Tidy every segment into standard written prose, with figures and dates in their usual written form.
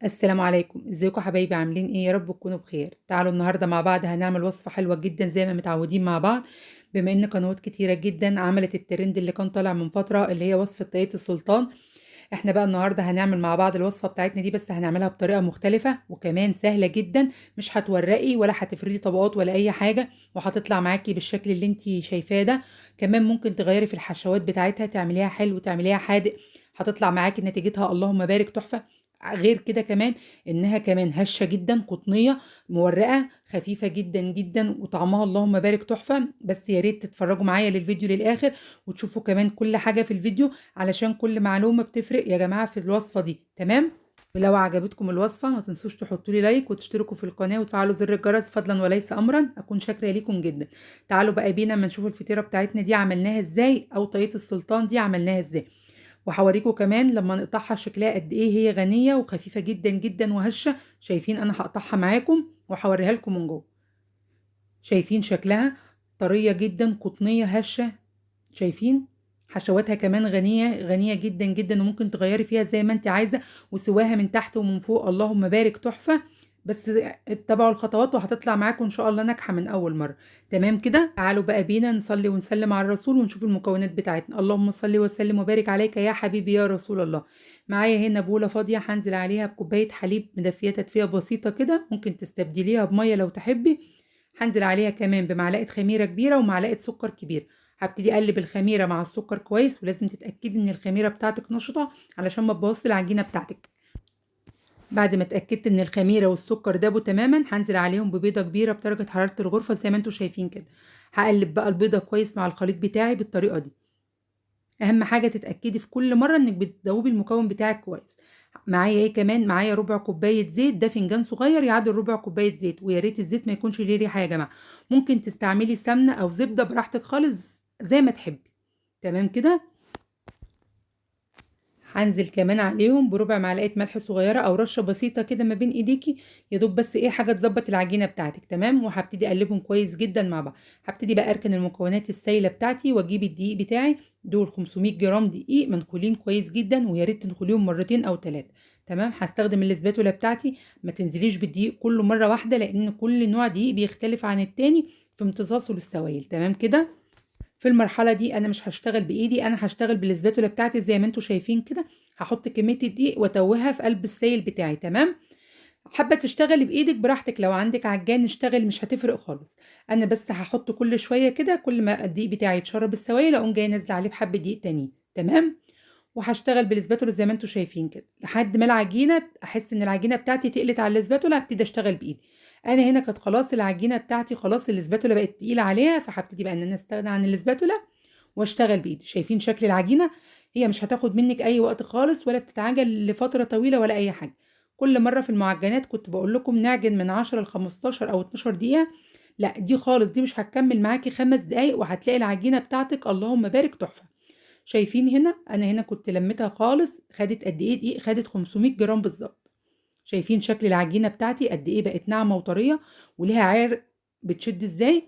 السلام عليكم، ازيكم حبايبي؟ عاملين ايه؟ يا رب تكونوا بخير. تعالوا النهارده مع بعض هنعمل وصفة حلوة جدا زي ما متعودين مع بعض. بما ان قنوات كتيرة جدا عملت الترند اللي كان طالع من فترة اللي هي وصفة طاقية السلطان، احنا بقى النهارده هنعمل مع بعض الوصفة بتاعتنا دي، بس هنعملها بطريقة مختلفة وكمان سهلة جدا. مش هتورقي ولا هتفردي طبقات ولا اي حاجة، وهتطلع معاكي بالشكل اللي انتي شايفاه ده. كمان ممكن تغيري في الحشوات بتاعتها، تعمليها حلو تعمليها حادق، هتطلع معاكي نتيجتها اللهم بارك تحفة. غير كده كمان انها كمان هشة جدا، قطنية مورقة خفيفة جدا جدا، وطعمها اللهم بارك تحفة. بس يا ريت تتفرجوا معايا للفيديو للآخر وتشوفوا كمان كل حاجة في الفيديو، علشان كل معلومة بتفرق يا جماعة في الوصفة دي. تمام؟ ولو عجبتكم الوصفة ما تنسوش تحطوا لي لايك وتشتركوا في القناة وتفعلوا زر الجرس فضلا وليس أمرا، أكون شاكرة ليكم جدا. تعالوا بقى بينا اما نشوف الفطيرة بتاعتنا دي عملناها ازاي، أو طريقة السلطان دي عملناها ازاي. وهوريكم كمان لما نقطعها شكلها قد ايه هي غنية وخفيفة جدا جدا وهشة. شايفين؟ انا هقطعها معاكم وهوريها لكم من جوه. شايفين شكلها؟ طرية جدا، قطنية هشة. شايفين؟ حشواتها كمان غنية غنية جدا جدا، وممكن تغيري فيها زي ما انت عايزة، وسواها من تحت ومن فوق اللهم بارك تحفة. بس اتبعوا الخطوات وهتطلع معاكم ان شاء الله ناجحة من اول مرة. تمام كده؟ تعالوا بقى بينا نصلي ونسلم على الرسول ونشوف المكونات بتاعتنا. اللهم صل وسلم وبارك عليك يا حبيبي يا رسول الله. معايا هنا بولة فاضية هنزل عليها بكوباية حليب مدفية تدفية بسيطة كده، ممكن تستبدليها بمية لو تحبي. هنزل عليها كمان بمعلقة خميرة كبيرة ومعلقة سكر كبير. هبتدي اقلب الخميره مع السكر كويس، ولازم تتاكدي ان الخميره بتاعتك نشطه علشان ما تبوظش العجينه بتاعتك. بعد ما اتاكدت ان الخميره والسكر دابوا تماما، هنزل عليهم ببيضه كبيره بدرجه حراره الغرفه زي ما انتم شايفين كده. هقلب بقى البيضه كويس مع الخليط بتاعي بالطريقه دي. اهم حاجه تتاكدي في كل مره انك بتدوبي المكون بتاعك كويس. معايا ايه كمان؟ معايا ربع كوبايه زيت، ده فنجان صغير يعادل ربع كوبايه زيت، ويا ريت الزيت ما يكونش ليه ريحه يا جماعه. ممكن تستعملي سمنه او زبده براحتك خالص زي ما تحبي. تمام كده؟ هنزل كمان عليهم بربع معلقه ملح صغيره او رشه بسيطه كده ما بين ايديكي، يا دوب بس ايه حاجه تظبط العجينه بتاعتك. تمام؟ وهبتدي اقلبهم كويس جدا مع بعض. هبتدي بقى اركن المكونات السائله بتاعتي واجيب الدقيق بتاعي. دول 500 جرام دقيق منخولين كويس جدا، ويا ريت تنخليهم مرتين او ثلاثه. تمام؟ هستخدم الاسباتولا بتاعتي. ما تنزليش بالدقيق كله مره واحده، لان كل نوع دقيق بيختلف عن التاني في امتصاصه للسوائل. تمام كده؟ في المرحله دي انا مش هشتغل بايدي، انا هشتغل بالاسباتولا بتاعتي زي ما انتم شايفين كده. هحط كميه الدقيق واتوهها في قلب السائل بتاعي. تمام؟ حابه تشتغلي بايدك براحتك، لو عندك عجان اشتغل مش هتفرق خالص. انا بس هحط كل شويه كده، كل ما الدقيق بتاعي يتشرب السوائل اقوم جايه نازله عليه بحبه دقيق تانيين. تمام؟ وهشتغل بالاسباتولا زي ما انتم شايفين كده لحد ما العجينه احس ان العجينه بتاعتي تقلت على الاسباتولا، هبتدي اشتغل بايدي. انا هنا كانت خلاص العجينه بتاعتي خلاص الاسباتولا بقت تقيله عليها، فهبتدي بقى ان انا استغنى عن الاسباتولا واشتغل بايدي. شايفين شكل العجينه؟ هي مش هتاخد منك اي وقت خالص، ولا بتتعجن لفتره طويله ولا اي حاجه. كل مره في المعجنات كنت بقول لكم نعجن من 10 ل 15 او 12 دقيقه، لا دي خالص دي مش هتكمل معاكي 5 دقايق وهتلاقي العجينه بتاعتك اللهم بارك تحفه. شايفين هنا؟ انا هنا كنت لميتها خالص، خدت قد ايه دقيق؟ خدت 500 جرام بالظبط. شايفين شكل العجينه بتاعتي قد ايه بقت ناعمه وطريه وليها عرق بتشد ازاي؟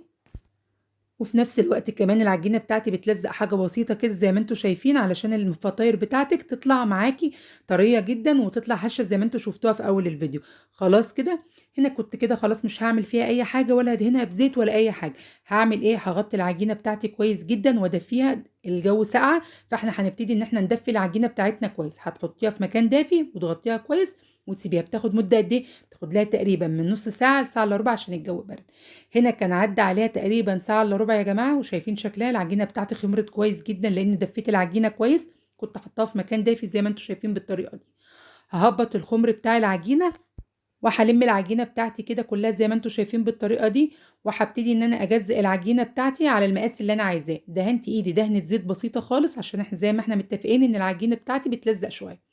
وفي نفس الوقت كمان العجينة بتاعتي بتلزق حاجة بسيطة كده زي ما انتوا شايفين، علشان الفطاير بتاعتك تطلع معاكي طرية جدا وتطلع هشة زي ما انتوا شفتوها في اول الفيديو. خلاص كده؟ هنا كنت كده خلاص مش هعمل فيها اي حاجة ولا ادهنها بزيت ولا اي حاجة. هعمل ايه؟ هغطي العجينة بتاعتي كويس جدا وادفيها. الجو ساقعة، فاحنا هنبتدي ان احنا ندفي العجينة بتاعتنا كويس. هتحطيها في مكان دافي وتغطيها كويس وتسيبيها. بتاخد مدة قد ايه؟ بتاخد لها تقريبا من نص ساعة لساعة الا ربع عشان الجو برد. هنا كان عدى عليها تقريبا ساعة الا ربع يا جماعة، وشايفين شكلها العجينة بتاعتي خمرت كويس جدا لان دفيت العجينة كويس. كنت حطاها في مكان دافي زي ما انتم شايفين بالطريقة دي. ههبط الخمر بتاع العجينة وهلم العجينة بتاعتي كده كلها زي ما انتم شايفين بالطريقة دي. وهبتدي ان انا اجزء العجينة بتاعتي على المقاس اللي انا عايزاه. دهنت ايدي دهنة زيت بسيطة خالص عشان احنا زي ما احنا متفقين ان العجينة بتاعتي بتلزق شوية.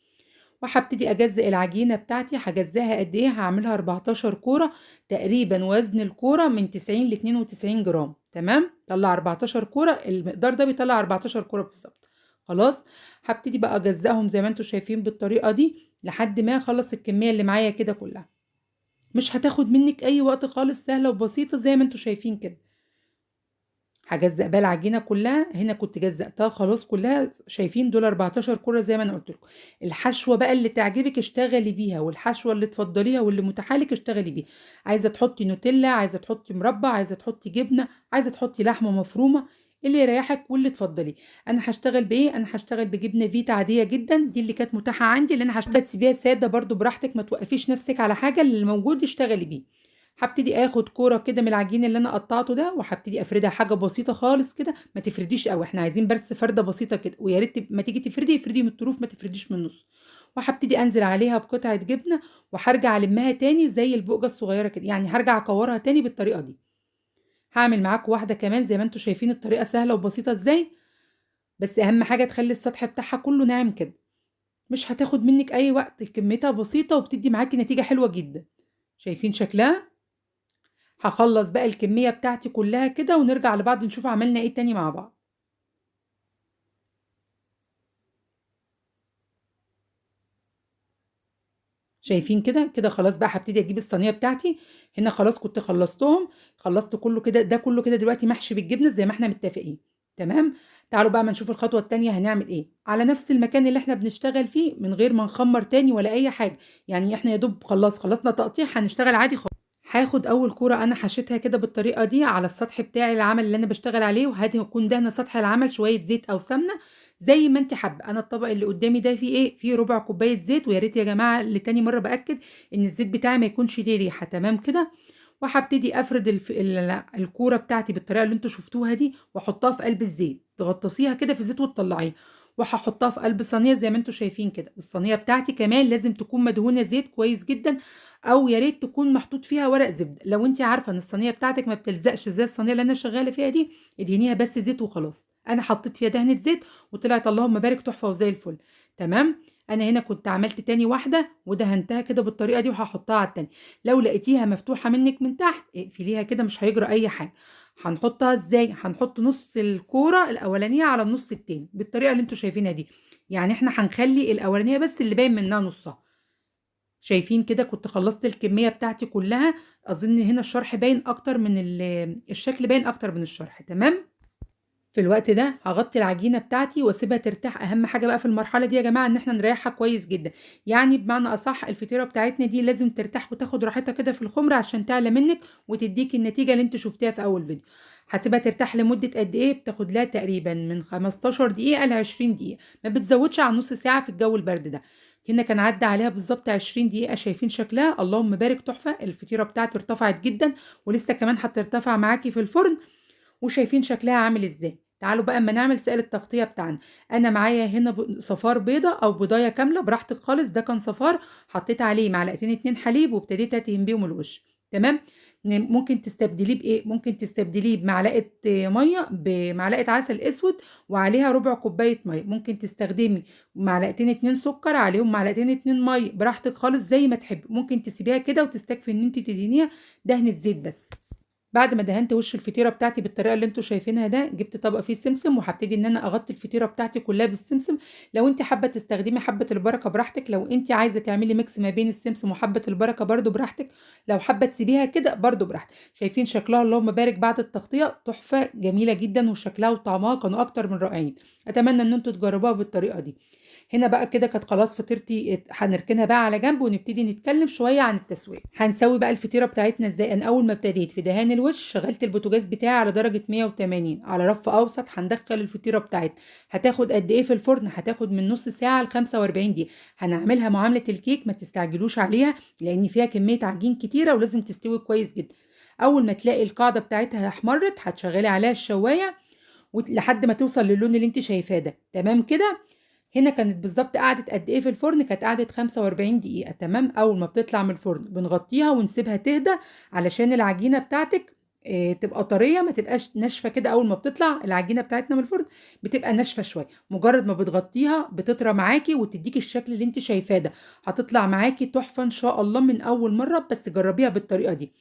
وهبتدي اجزء العجينه بتاعتي. هجزئها قد ايه؟ هعملها 14 كوره. تقريبا وزن الكوره من 90 ل 92 جرام. تمام؟ طلع 14 كوره، المقدار ده بيطلع 14 كوره بالظبط. خلاص؟ هبتدي بقى اجزئهم زي ما انتم شايفين بالطريقه دي لحد ما اخلص الكميه اللي معايا كده كلها. مش هتاخد منك اي وقت خالص، سهله وبسيطه زي ما انتم شايفين كده. هجزأ بقى العجينة كلها. هنا كنت جزأتها خلاص كلها، شايفين دول 14 كرة زي ما انا قلت لكم. الحشوة بقى اللي تعجبك اشتغلي بيها، والحشوة اللي تفضليها واللي متاحة لك اشتغلي بيها. عايزة تحطي نوتيلا، عايزة تحطي مربى، عايزة تحطي جبنة، عايزة تحطي لحمة مفرومة، اللي يريحك واللي تفضليه. انا هشتغل بايه؟ انا هشتغل بجبنة فيتا عادية جدا، دي اللي كانت متاحة عندي، اللي انا هشتغل. تسيبيها سادة برضو براحتك، ما توقفيش نفسك على حاجة، اللي موجود اشتغلي بيه. هبتدي اخد كوره كده من العجين اللي انا قطعته ده، وهبتدي افردها حاجه بسيطه خالص كده، ما تفرديش قوي، احنا عايزين بس فرده بسيطه كده. ويا ريت ما تيجي تفردي، افردي من الطروف، ما تفرديش من النص. وهبتدي انزل عليها بقطعه جبنه، وهرجع المها تاني زي البقجه الصغيره كده، يعني هرجع اكورها تاني بالطريقه دي. هعمل معاكم واحده كمان زي ما انتم شايفين الطريقه سهله وبسيطه ازاي. بس اهم حاجه تخلي السطح بتاعها كله ناعم كده، مش هتاخد منك اي وقت، كميتها بسيطه وبتدي معاكي نتيجه حلوه جدا. شايفين شكلها؟ هخلص بقى الكمية بتاعتي كلها كده، ونرجع لبعض نشوف عملنا ايه تاني مع بعض. شايفين كده؟ كده خلاص بقى هبتدي اجيب الصينية بتاعتي. هنا خلاص كنت خلصتهم، خلصت كله كده، ده كله كده دلوقتي محشي بالجبنة زي ما احنا متفقين. تمام. تعالوا بقى ما نشوف الخطوة التانية هنعمل ايه على نفس المكان اللي احنا بنشتغل فيه، من غير ما نخمر تاني ولا اي حاجة. يعني احنا يا دوب خلصنا تقطيع، هنشتغل عادي خالص. هاخد اول كوره انا حشيتها كده بالطريقه دي على السطح بتاعي العمل اللي انا بشتغل عليه، وهدي هكون دهنه سطح العمل شويه زيت او سمنه زي ما انت حابه. انا الطبق اللي قدامي ده فيه ايه؟ فيه ربع كوبايه زيت. ويا ريت يا جماعه لتاني مره باكد ان الزيت بتاعي ما يكونش ليه ريحه. تمام كده. وهبتدي افرد الكوره بتاعتي بالطريقه اللي انتوا شفتوها دي، واحطها في قلب الزيت، تغطسيها كده في الزيت وتطلعيها. وهحطها في قلب صينيه زي ما انتوا شايفين كده. والصينيه بتاعتي كمان لازم تكون مدهونه زيت كويس جدا، او يا ريت تكون محطوط فيها ورق زبده. لو انت عارفه ان الصينيه بتاعتك ما بتلزقش زي الصينيه اللي انا شغاله فيها دي، ادهنيها بس زيت وخلاص. انا حطيت فيها دهنه زيت وطلعت اللهم بارك تحفه وزي الفل. تمام. انا هنا كنت عملت تاني واحده ودهنتها كده بالطريقه دي، وهحطها على التاني. لو لقيتيها مفتوحه منك من تحت اقفليها كده، مش هيجرى اي حاجه. هنحطها ازاي؟ هنحط نص الكوره الاولانيه على النص التاني بالطريقه اللي انتوا شايفينها دي. يعني احنا هنخلي الاولانيه بس اللي باين منها نصها. شايفين كده؟ كنت خلصت الكمية بتاعتي كلها. اظن هنا الشرح باين اكتر من الشكل باين اكتر من الشرح. تمام. في الوقت ده هغطي العجينة بتاعتي واسيبها ترتاح. اهم حاجة بقى في المرحلة دي يا جماعة ان احنا نريحها كويس جدا. يعني بمعنى اصح الفطيرة بتاعتنا دي لازم ترتاح وتاخد راحتها كده في الخمرة عشان تعلى منك وتديك النتيجة اللي انت شفتيها في اول فيديو. هسيبها ترتاح لمدة قد ايه؟ بتاخد لها تقريبا من 15 دقيقة ل 20 دقيقة، ما بتزودش عن نص ساعة في الجو البرد ده. هنا كان عدى عليها بالظبط 20 دقيقة. شايفين شكلها؟ اللهم بارك تحفة. الفطيرة بتاعتي ارتفعت جدا، ولسه كمان هترتفع معاكي في الفرن. وشايفين شكلها عامل ازاي. تعالوا بقى اما نعمل سائل التغطيه بتاعنا. انا معايا هنا صفار بيضه او بيضايه كامله براحتك خالص، ده كان صفار. حطيت عليه معلقتين اتنين حليب وابتديت ادهن بيهم الوش. تمام. ممكن تستبدليه بايه؟ ممكن تستبدليه بمعلقه ميه بمعلقه عسل اسود وعليها ربع كوبايه ميه. ممكن تستخدمي معلقتين اتنين سكر عليهم معلقتين اتنين ميه، براحتك خالص زي ما تحبي. ممكن تسيبيها كده وتستكفي ان انت تدهنيها دهنه زيت بس. بعد ما دهنت وش الفطيره بتاعتي بالطريقه اللي انتوا شايفينها ده، جبت طبق فيه سمسم وهبتدي ان انا اغطي الفطيره بتاعتي كلها بالسمسم. لو انت حابه تستخدمي حبه البركه براحتك، لو انت عايزه تعملي ميكس ما بين السمسم وحبه البركه برضو براحتك، لو حابه تسيبيها كده برضو براحتك. شايفين شكلها؟ اللهم بارك. بعد التغطيه تحفه جميله جدا، وشكلها وطعمها كانوا اكتر من رائعين. اتمنى ان انتوا تجربوها بالطريقه دي. هنا بقى كده كانت خلاص فطيرتي، هنركنها بقى على جنب ونبتدي نتكلم شويه عن التسويه. هنسوي بقى الفطيره بتاعتنا ازاي. انا اول ما ابتديت في دهان الوش شغلت البوتاجاز بتاعي على درجه 180 على رف اوسط. هندخل الفطيره بتاعتنا. هتاخد قد ايه في الفرن؟ هتاخد من نص ساعه ل 45 دقيقه. هنعملها معامله الكيك، ما تستعجلوش عليها لان فيها كميه عجين كتيره ولازم تستوي كويس جدا. اول ما تلاقي القاعده بتاعتها احمرت هتشغلي عليها الشوايه لحد ما توصل للون اللي انت شايفاه ده. تمام كده. هنا كانت بالظبط قعدت قد ايه في الفرن؟ كانت قعدت 45 دقيقة. تمام. اول ما بتطلع من الفرن بنغطيها ونسيبها تهدى علشان العجينة بتاعتك تبقى طرية، ما تبقاش ناشفة كده. اول ما بتطلع العجينة بتاعتنا من الفرن بتبقى ناشفة شوية. مجرد ما بتغطيها بتطرى معاكي وتديكي الشكل اللي انت شايفاه ده. هتطلع معاكي تحفة ان شاء الله من اول مرة، بس جربيها بالطريقة دي.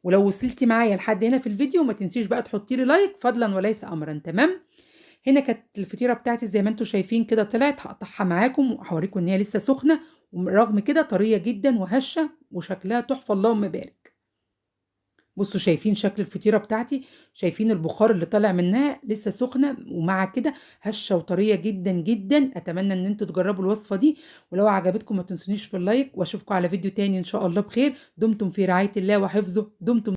ولو وصلتي معايا لحد هنا في الفيديو ما تنسيش بقى تحطي لي لايك فضلا وليس امرا. تمام. هنا كانت الفطيره بتاعتي زي ما انتم شايفين كده طلعت. هقطعها معاكم وهوريكم ان هي لسه سخنه، ورغم كده طريه جدا وهشه وشكلها تحفه اللهم بارك. بصوا شايفين شكل الفطيرة بتاعتي؟ شايفين البخار اللي طالع منها لسه سخنة، ومع كده هشة وطرية جدا جدا. اتمنى ان انتوا تجربوا الوصفة دي، ولو عجبتكم ما تنسونيش في اللايك، واشوفكم على فيديو تاني ان شاء الله بخير. دمتم في رعاية الله وحفظه. دمتم